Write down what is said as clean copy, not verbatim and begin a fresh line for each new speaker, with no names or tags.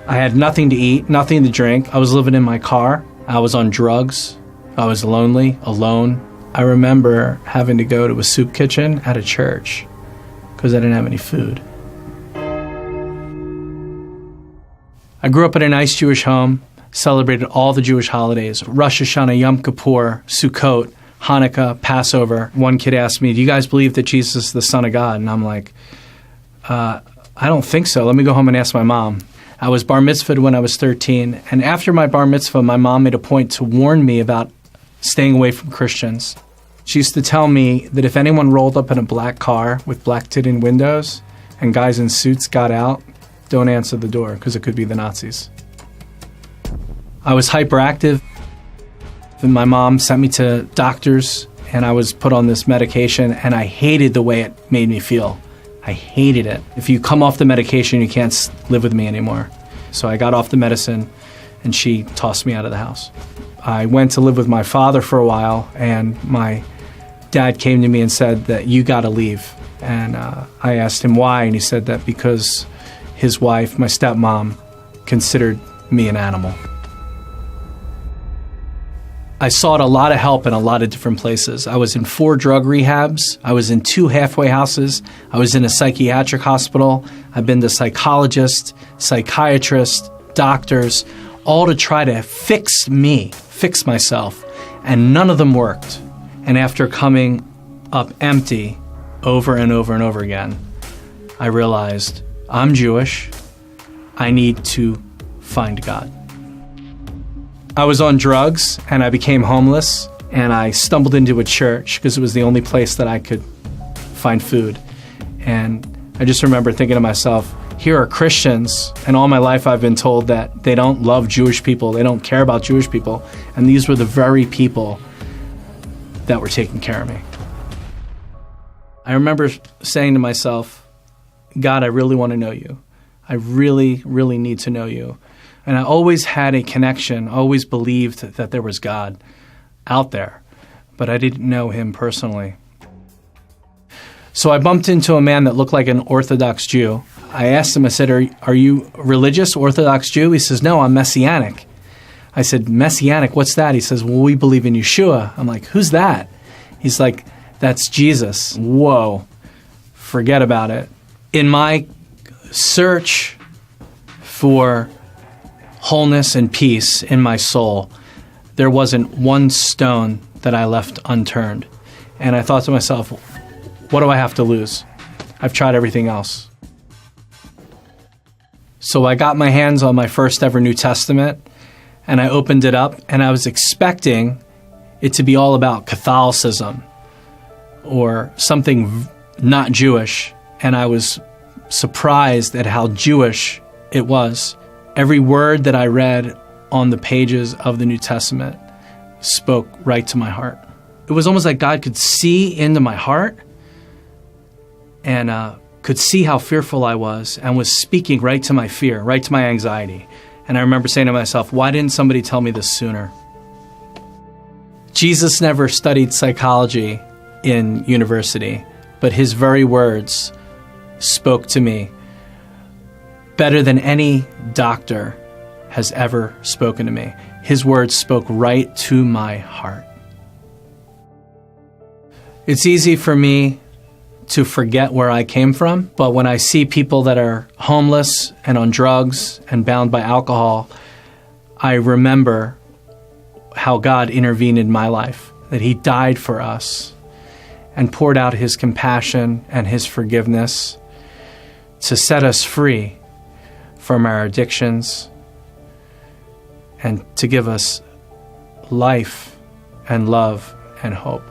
I had nothing to eat, nothing to drink. I was living in my car. I was on drugs. I was lonely, alone. I remember having to go to a soup kitchen at a church because I didn't have any food. I grew up in a nice Jewish home, celebrated all the Jewish holidays, Rosh Hashanah, Yom Kippur, Sukkot, Hanukkah, Passover. One kid asked me, do you guys believe that Jesus is the Son of God? And I'm like, I don't think so. Let me go home and ask my mom. I was bar mitzvahed when I was 13, and after my bar mitzvah, my mom made a point to warn me about staying away from Christians. She used to tell me that if anyone rolled up in a black car with black tinted windows and guys in suits got out, don't answer the door because it could be the Nazis. I was hyperactive, and my mom sent me to doctors, and I was put on this medication, and I hated the way it made me feel. I hated it. If you come off the medication, you can't live with me anymore. So I got off the medicine, and she tossed me out of the house. I went to live with my father for a while, and my dad came to me and said that you got to leave. And I asked him why, and he said that because his wife, my stepmom, considered me an animal. I sought a lot of help in a lot of different places. I was in 4 drug rehabs. I was in 2 halfway houses. I was in a psychiatric hospital. I've been to psychologists, psychiatrists, doctors, all to try to fix me, fix myself. And none of them worked. And after coming up empty over and over and over again, I realized I'm Jewish. I need to find God. I was on drugs, and I became homeless, and I stumbled into a church because it was the only place that I could find food. And I just remember thinking to myself, here are Christians, and all my life I've been told that they don't love Jewish people, they don't care about Jewish people, and these were the very people that were taking care of me. I remember saying to myself, God, I really want to know you. I really, really need to know you. And I always had a connection, always believed that there was God out there, but I didn't know him personally. So I bumped into a man that looked like an Orthodox Jew. I asked him, I said, are you religious, Orthodox Jew? He says, no, I'm Messianic. I said, Messianic, what's that? He says, well, we believe in Yeshua. I'm like, who's that? He's like, that's Jesus. Whoa, forget about it. In my search for wholeness and peace in my soul, there wasn't one stone that I left unturned. And I thought to myself, what do I have to lose? I've tried everything else. So I got my hands on my first ever New Testament, and I opened it up, and I was expecting it to be all about Catholicism or something not Jewish, and I was surprised at how Jewish it was. Every word that I read on the pages of the New Testament spoke right to my heart. It was almost like God could see into my heart and could see how fearful I was and was speaking right to my fear, right to my anxiety. And I remember saying to myself, why didn't somebody tell me this sooner? Jesus never studied psychology in university, but his very words spoke to me better than any doctor has ever spoken to me. His words spoke right to my heart. It's easy for me to forget where I came from, but when I see people that are homeless and on drugs and bound by alcohol, I remember how God intervened in my life, that he died for us and poured out his compassion and his forgiveness to set us free from our addictions and to give us life and love and hope.